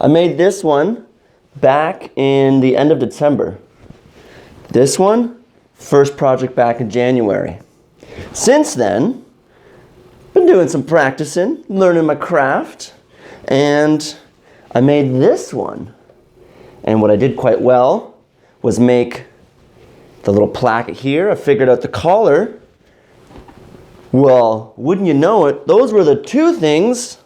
I made this one back in the end of December. This one, first project back in January. Since then, been doing some practicing, learning my craft, and I made this one. And what I did quite well was make the little placket here. I figured out the collar. Well, wouldn't you know it, those were the two things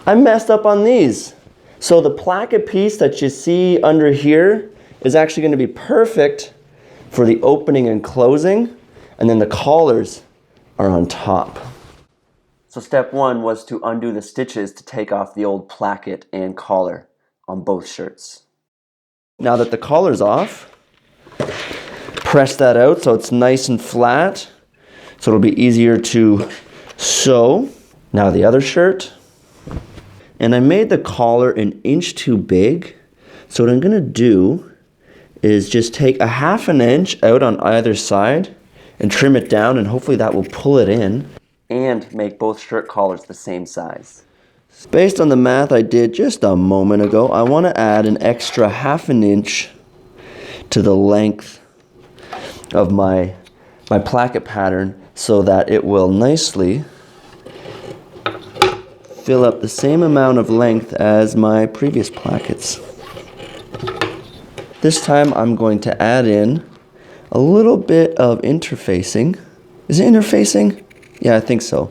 I messed up on these. So the placket piece that you see under here is actually going to be perfect for the opening and closing, and then the collars are on top. So step one was to undo the stitches to take off the old placket and collar on both shirts. Now that the collar's off, press that out so it's nice and flat, so it'll be easier to sew. Now the other shirt. And I made the collar an inch too big, so what I'm gonna do is just take a half an inch out on either side and trim it down, and hopefully that will pull it in and make both shirt collars the same size. Based on the math I did just a moment ago, I want to add an extra half an inch to the length of my placket pattern so that it will nicely fill up the same amount of length as my previous plackets. This time I'm going to add in a little bit of interfacing. Is it interfacing? Yeah, I think so.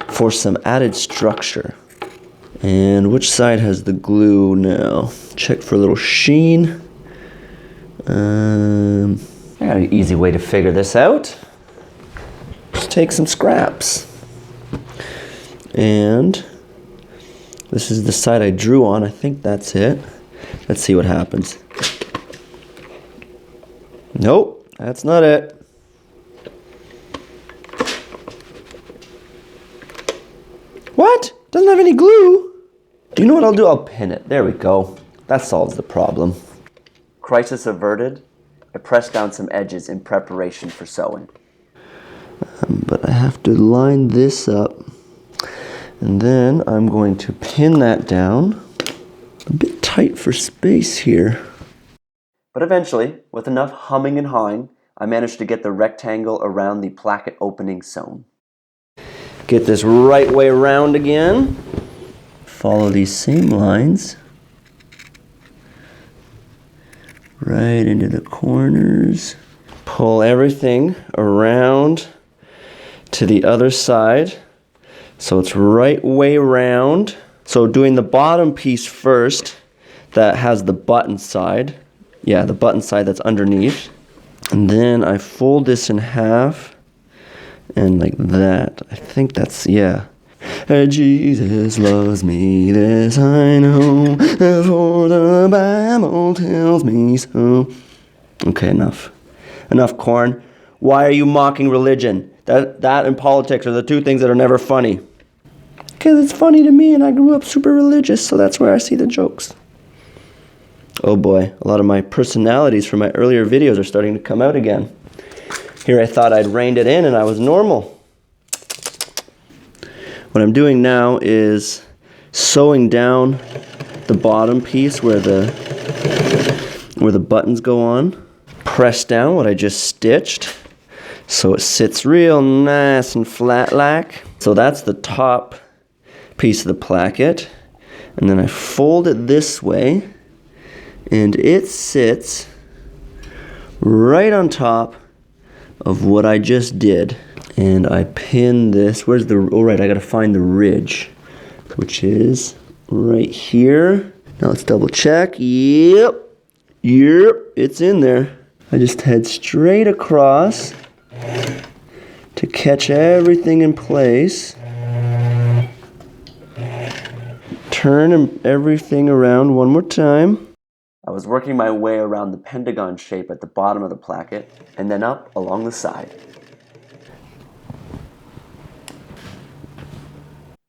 For some added structure. And which side has the glue now? Check for a little sheen. I got an easy way to figure this out. Just take some scraps. And this is the side I drew on. I think that's it. Let's see what happens. Nope, that's not it. What? Doesn't have any glue. Do you know what I'll do? I'll pin it. There we go. That solves the problem. Crisis averted. I pressed down some edges in preparation for sewing. But I have to line this up. And then I'm going to pin that down. A bit tight for space here. But eventually, with enough humming and hawing, I managed to get the rectangle around the placket opening sewn. Get this right way around again. Follow these same lines. Right into the corners. Pull everything around to the other side. So it's right way around. So doing the bottom piece first, that has the button side. Yeah, the button side that's underneath. And then I fold this in half. And like that. I think that's, yeah. Jesus loves me, this I know, for the Bible tells me so. Okay, enough. Enough, corn. Why are you mocking religion? That and politics are the two things that are never funny. Because it's funny to me and I grew up super religious, so that's where I see the jokes. Oh boy, a lot of my personalities from my earlier videos are starting to come out again. Here I thought I'd reined it in and I was normal. What I'm doing now is sewing down the bottom piece where the buttons go on. Press down what I just stitched so it sits real nice and flat like. So that's the top piece of the placket. And then I fold it this way and it sits right on top of what I just did. And I pin this, where's the, oh right, I gotta find the ridge, which is right here. Now let's double check. Yep, it's in there. I just head straight across to catch everything in place. Turn everything around one more time. I was working my way around the pentagon shape at the bottom of the placket and then up along the side.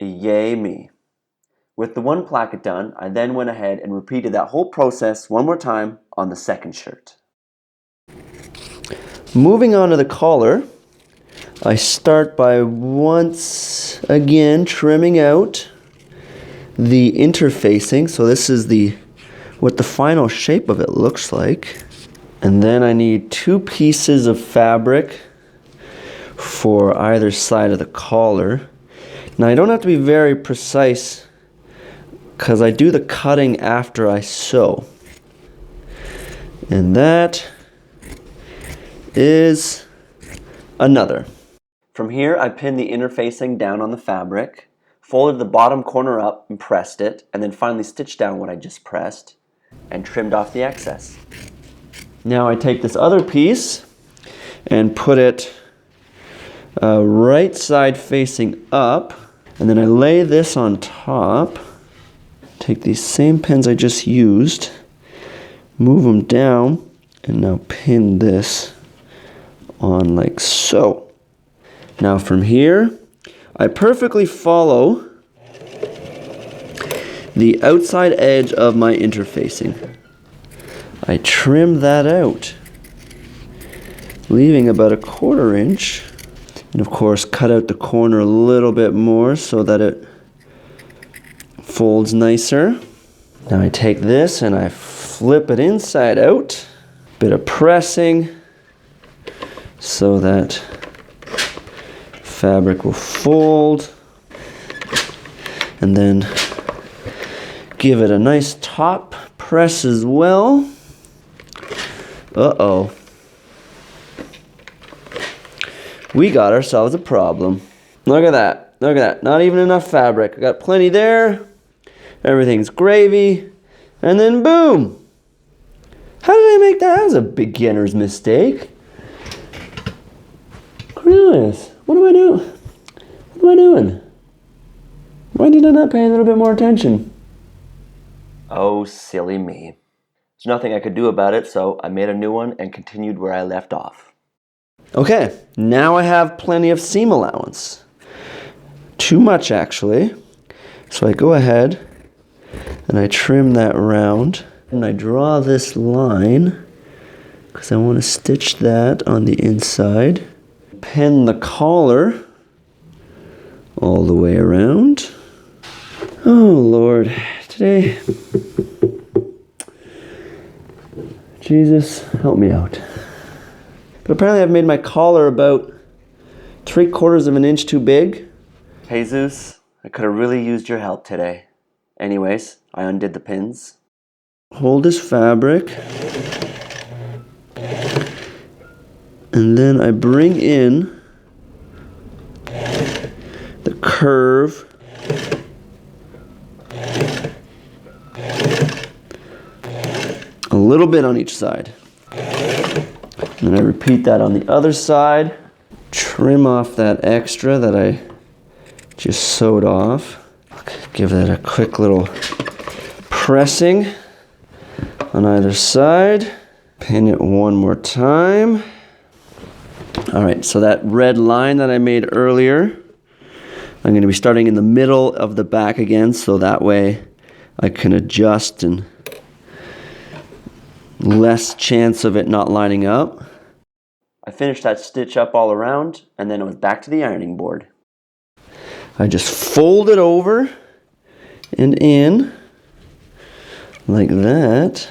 Yay me. With the one placket done, I then went ahead and repeated that whole process one more time on the second shirt. Moving on to the collar, I start by once again trimming out the interfacing. So this is what the final shape of it looks like. And then I need 2 pieces of fabric for either side of the collar. Now I don't have to be very precise because I do the cutting after I sew. And that is another. From here, I pinned the interfacing down on the fabric, folded the bottom corner up and pressed it, and then finally stitched down what I just pressed and trimmed off the excess. Now I take this other piece and put it right side facing up, and then I lay this on top. Take these same pins I just used, move them down, and now pin this on like so. Now from here, I perfectly follow the outside edge of my interfacing. I trim that out, leaving about 1/4 inch. And of course, cut out the corner a little bit more so that it folds nicer. Now I take this and I flip it inside out. Bit of pressing so that fabric will fold. And then give it a nice top press as well. Uh-oh. We got ourselves a problem. Look at that. Look at that. Not even enough fabric. I got plenty there. Everything's gravy. And then boom. How did I make that? That was a beginner's mistake. Cornelius, what am I doing? What am I doing? Why did I not pay a little bit more attention? Oh, silly me. There's nothing I could do about it, so I made a new one and continued where I left off. Okay, now I have plenty of seam allowance. Too much, actually. So I go ahead and I trim that round. And I draw this line because I want to stitch that on the inside. Pin the collar all the way around. Oh, Lord. Today, Jesus, help me out. But apparently I've made my collar about 3/4 of an inch too big. Jesus, I could have really used your help today. Anyways, I undid the pins. Hold this fabric. And then I bring in the curve a little bit on each side. And then I repeat that on the other side. Trim off that extra that I just sewed off. Give that a quick little pressing on either side. Pin it one more time. All right, so that red line that I made earlier, I'm going to be starting in the middle of the back again, so that way I can adjust and less chance of it not lining up. I finished that stitch up all around, and then it was back to the ironing board. I just fold it over and in like that.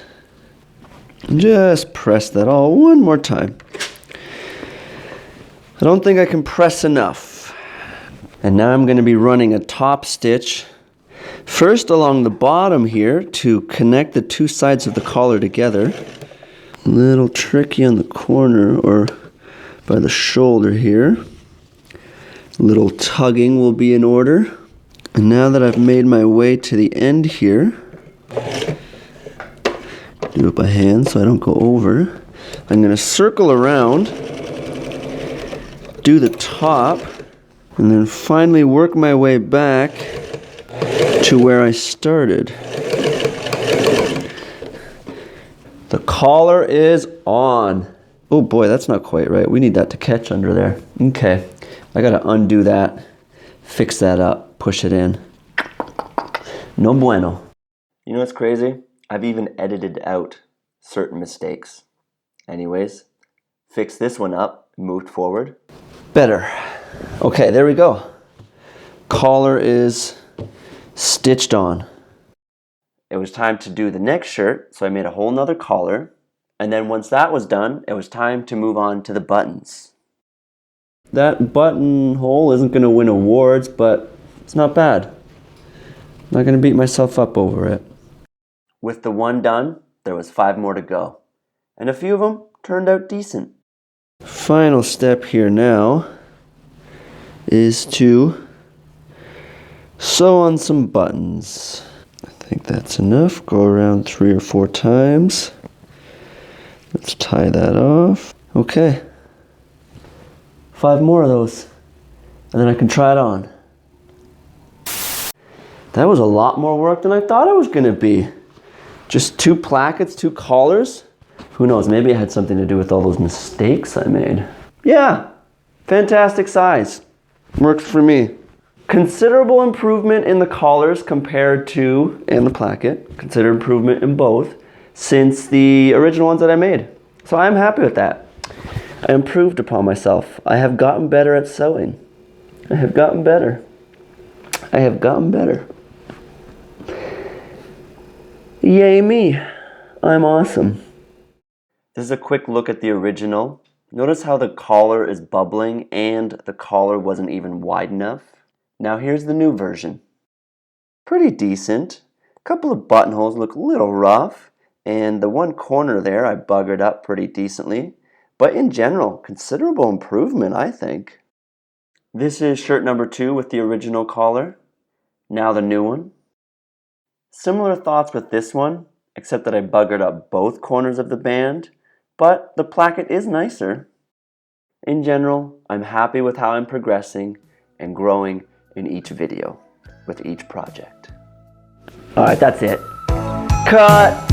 Just press that all one more time. I don't think I can press enough. And now I'm going to be running a top stitch first along the bottom here to connect the two sides of the collar together. A little tricky on the corner or by the shoulder here. A little tugging will be in order. And now that I've made my way to the end here, do it by hand so I don't go over. I'm going to circle around, do the top, and then finally work my way back to where I started. The collar is on. Oh boy, that's not quite right. We need that to catch under there. Okay, I gotta undo that, fix that up, push it in. No bueno. You know what's crazy? I've even edited out certain mistakes. Anyways, fix this one up, moved forward. Better. Okay, there we go. Collar is stitched on. It was time to do the next shirt, so I made a whole nother collar. And then once that was done, it was time to move on to the buttons. That buttonhole isn't going to win awards, but it's not bad. I'm not going to beat myself up over it. With the one done, there was 5 more to go. And a few of them turned out decent. Final step here now is to sew on some buttons. I think that's enough. Go around 3 or 4 times. Let's tie that off. Okay. 5 more of those. And then I can try it on. That was a lot more work than I thought it was going to be. Just 2 plackets, 2 collars. Who knows, maybe it had something to do with all those mistakes I made. Yeah, fantastic size. Works for me. Considerable improvement in the collars compared to, and the placket. Considerable improvement in both since the original ones that I made. So I'm happy with that. I improved upon myself. I have gotten better at sewing. I have gotten better. I have gotten better. Yay me. I'm awesome. This is a quick look at the original. Notice how the collar is bubbling and the collar wasn't even wide enough. Now here's the new version. Pretty decent. A couple of buttonholes look a little rough, and the one corner there I buggered up pretty decently. But in general, considerable improvement, I think. This is shirt number 2 with the original collar. Now the new one. Similar thoughts with this one, except that I buggered up both corners of the band, but the placket is nicer. In general, I'm happy with how I'm progressing and growing in each video with each project. Alright, that's it. Cut!